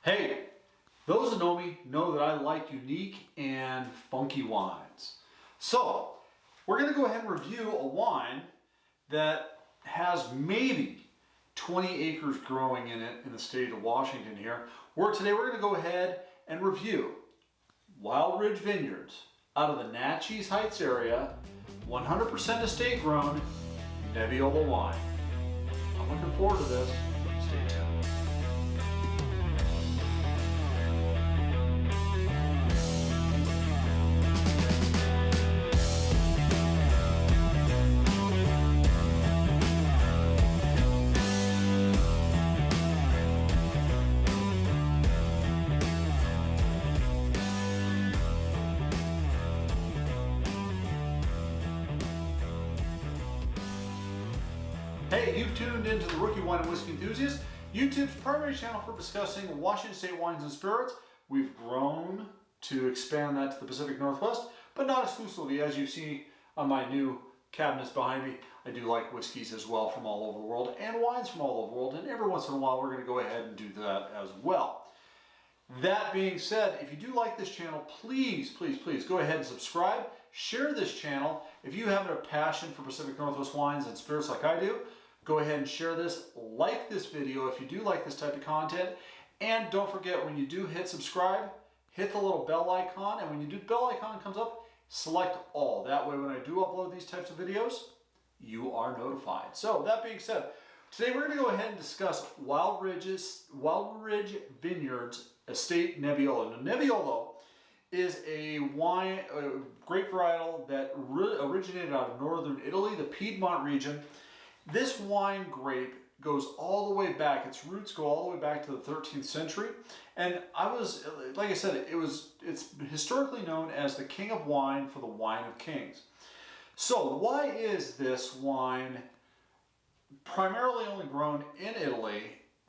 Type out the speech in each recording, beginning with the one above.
Hey, those that know me know that I like unique and funky wines. So, we're going to go ahead and review a wine that has maybe 20 acres growing in it in the state of Washington here. Today we're going to go ahead and review Wilridge Vineyards out of the Naches Heights area, 100% estate grown Nebbiolo wine. I'm looking forward to this. Stay tuned. Hey, you've tuned into the Rookie Wine and Whiskey Enthusiast, YouTube's primary channel for discussing Washington State wines and spirits. We've grown to expand that to the Pacific Northwest, but not exclusively. As you see on my new cabinets behind me, I do like whiskeys as well from all over the world and wines from all over the world, and every once in a while we're going to go ahead and do that as well. That being said, if you do like this channel, please go ahead and subscribe. Share this channel. If you have a passion for Pacific Northwest wines and spirits like I do, go ahead and share this. Like this video if you do like this type of content. And don't forget, when you do hit subscribe, hit the little bell icon. And when you do, the bell icon comes up, select all. That way when I do upload these types of videos, you are notified. So that being said, today we're going to go ahead and discuss Wilridge Vineyards Estate Nebbiolo. Now, Nebbiolo is a wine, a grape varietal that originated out of northern Italy, the Piedmont region. This wine grape goes all the way back. Its roots go all the way back to the 13th century. And like I said, it's historically known as the king of wine for the wine of kings. So why is this wine primarily only grown in Italy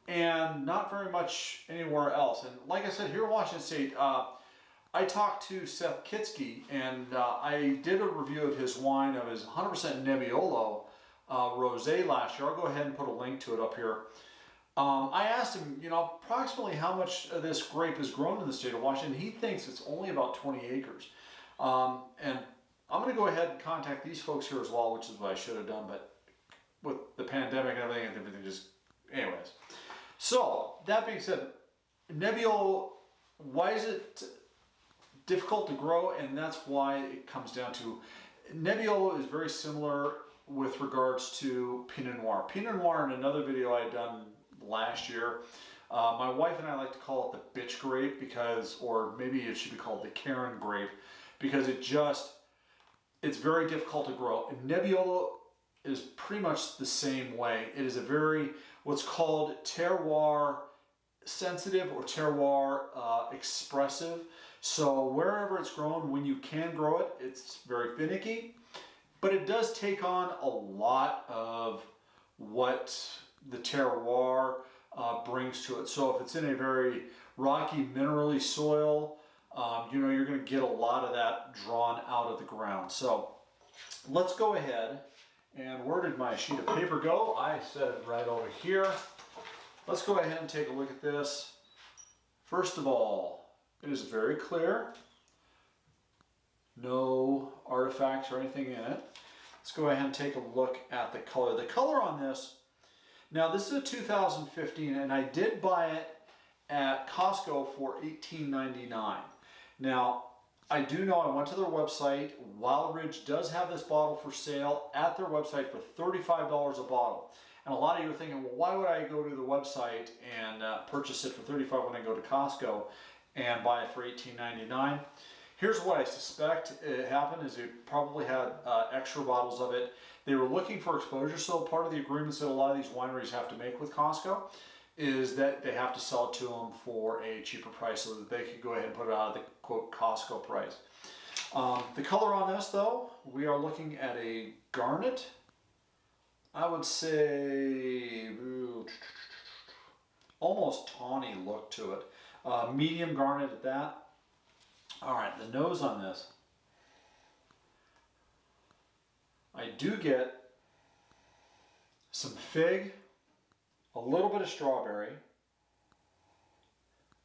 and not very much anywhere else? And like I said, here in Washington State, I talked to Seth Kitsky, and I did a review of his wine, of his 100% Nebbiolo rosé last year. I'll go ahead and put a link to it up here. I asked him, approximately how much of this grape is grown in the state of Washington. He thinks it's only about 20 acres. And I'm going to go ahead and contact these folks here as well, which is what I should have done, but with the pandemic and everything just, anyways. So, that being said, Nebbiolo, why is it difficult to grow? And that's why it comes down to, Nebbiolo is very similar with regards to Pinot Noir. Pinot Noir, in another video I had done last year, my wife and I like to call it the bitch grape because, or maybe it should be called the Karen grape, because it's very difficult to grow. And Nebbiolo is pretty much the same way. It is a very, what's called terroir sensitive or terroir expressive. So wherever it's grown, when you can grow it, it's very finicky. But it does take on a lot of what the terroir brings to it. So if it's in a very rocky, minerally soil, you're going to get a lot of that drawn out of the ground. So let's go ahead, and where did my sheet of paper go? I set it right over here. Let's go ahead and take a look at this. First of all, it is very clear. No artifacts or anything in it. Let's go ahead and take a look at the color. The color on this, now this is a 2015, and I did buy it at Costco for $18.99. Now, I do know, I went to their website. Wilridge does have this bottle for sale at their website for $35 a bottle. And a lot of you are thinking, well, why would I go to the website and purchase it for $35 when I go to Costco and buy it for $18.99? Here's what I suspect it happened is they probably had extra bottles of it. They were looking for exposure, so part of the agreements that a lot of these wineries have to make with Costco is that they have to sell it to them for a cheaper price so that they could go ahead and put it out of the quote Costco price. The color on this though, we are looking at a garnet. I would say almost tawny look to it. Medium garnet at that. All right, the nose on this. I do get some fig, a little bit of strawberry,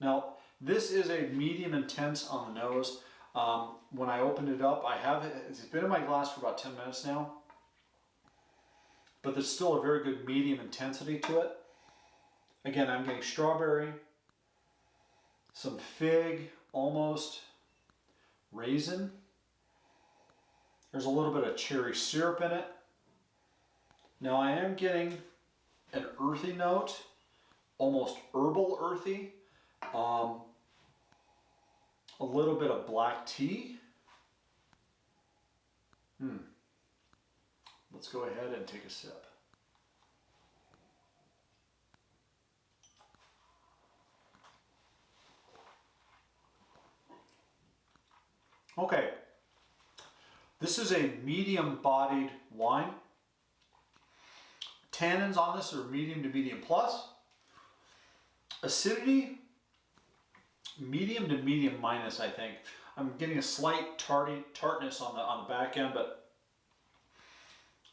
Now, this is a medium intense on the nose. When I opened it up, it's been in my glass for about 10 minutes now, but there's still a very good medium intensity to it. Again, I'm getting strawberry, some fig, almost raisin. There's a little bit of cherry syrup in it. Now I am getting an earthy note, almost herbal earthy. A little bit of black tea. Let's go ahead and take a sip. Okay, this is a medium-bodied wine. Tannins on this are medium to medium plus. Acidity, medium to medium minus, I think. I'm getting a slight tartness on the back end, but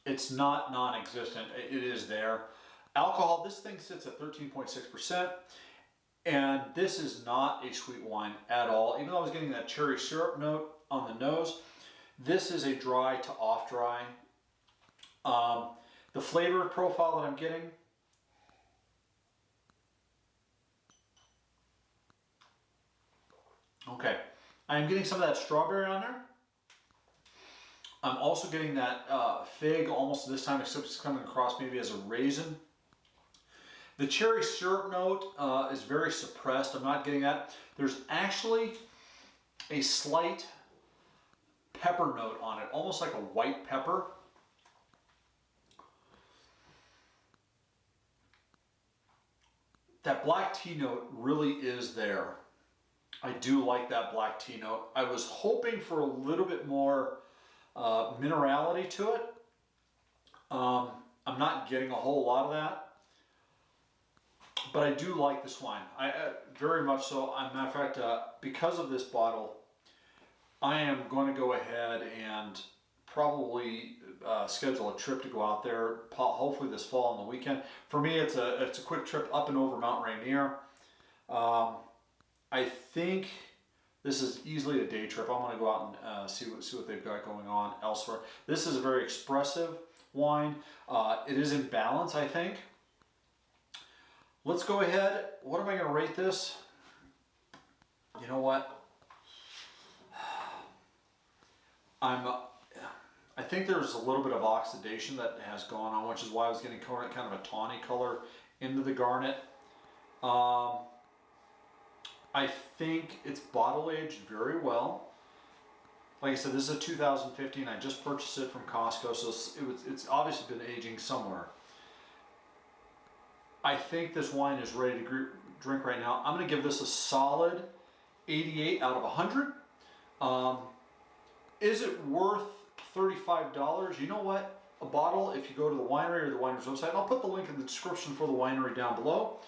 it's not non-existent. It is there. Alcohol, this thing sits at 13.6%, and this is not a sweet wine at all. Even though I was getting that cherry syrup note on the nose, this is a dry to off dry. The flavor profile that I'm getting, okay, I'm getting some of that strawberry on there. I'm also getting that fig almost this time, except it's coming across maybe as a raisin. The cherry syrup note is very suppressed. I'm not getting that. There's actually a slight pepper note on it, almost like a white pepper. That black tea note really is there. I do like that black tea note. I was hoping for a little bit more minerality to it. I'm not getting a whole lot of that. But I do like this wine. I very much so. As a matter of fact, because of this bottle, I am going to go ahead and probably schedule a trip to go out there, hopefully this fall on the weekend. For me, it's a quick trip up and over Mount Rainier. I think this is easily a day trip. I'm going to go out and see what they've got going on elsewhere. This is a very expressive wine. It is in balance, I think. Let's go ahead. What am I going to rate this? You know what? I think there's a little bit of oxidation that has gone on, which is why I was getting kind of a tawny color into the garnet. I think it's bottle aged very well. Like I said, this is a 2015. I just purchased it from Costco, so it's obviously been aging somewhere. I think this wine is ready to drink right now. I'm going to give this a solid 88 out of 100. Is it worth $35? You know what? A bottle, if you go to the winery or the winery's website, I'll put the link in the description for the winery down below.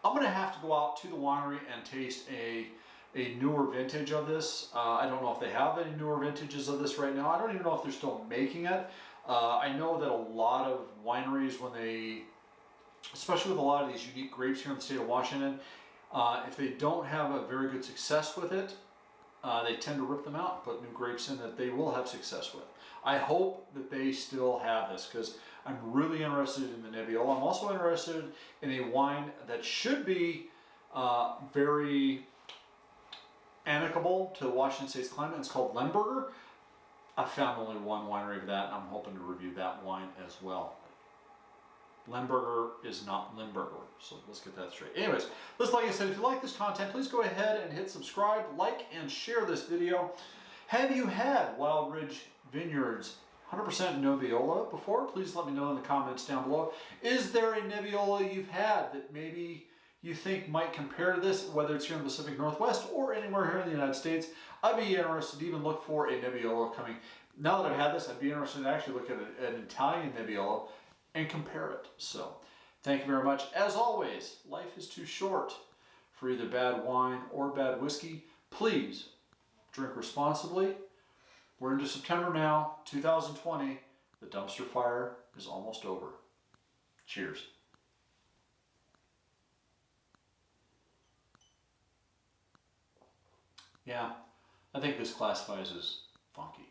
I'm going to have to go out to the winery and taste a newer vintage of this. I don't know if they have any newer vintages of this right now. I don't even know if they're still making it. I know that a lot of wineries, when they, especially with a lot of these unique grapes here in the state of Washington, if they don't have a very good success with it, they tend to rip them out and put new grapes in that they will have success with. I hope that they still have this, because I'm really interested in the Nebbiolo. I'm also interested in a wine that should be very amicable to the Washington State's climate. It's called Lemberger. I've found only one winery of that, and I'm hoping to review that wine as well. Lemberger is not Limburger, so let's get that straight. Anyways, like I said, if you like this content, please go ahead and hit subscribe, like, and share this video. Have you had Wilridge Vineyards 100% Nebbiolo before? Please let me know in the comments down below. Is there a Nebbiolo you've had that maybe you think might compare to this, whether it's here in the Pacific Northwest or anywhere here in the United States? I'd be interested to even look for a Nebbiolo coming. Now that I've had this, I'd be interested to actually look at an Italian Nebbiolo and compare it. So, thank you very much. As always, life is too short for either bad wine or bad whiskey. Please drink responsibly. We're into September now, 2020. The dumpster fire is almost over. Cheers. Yeah, I think this classifies as funky.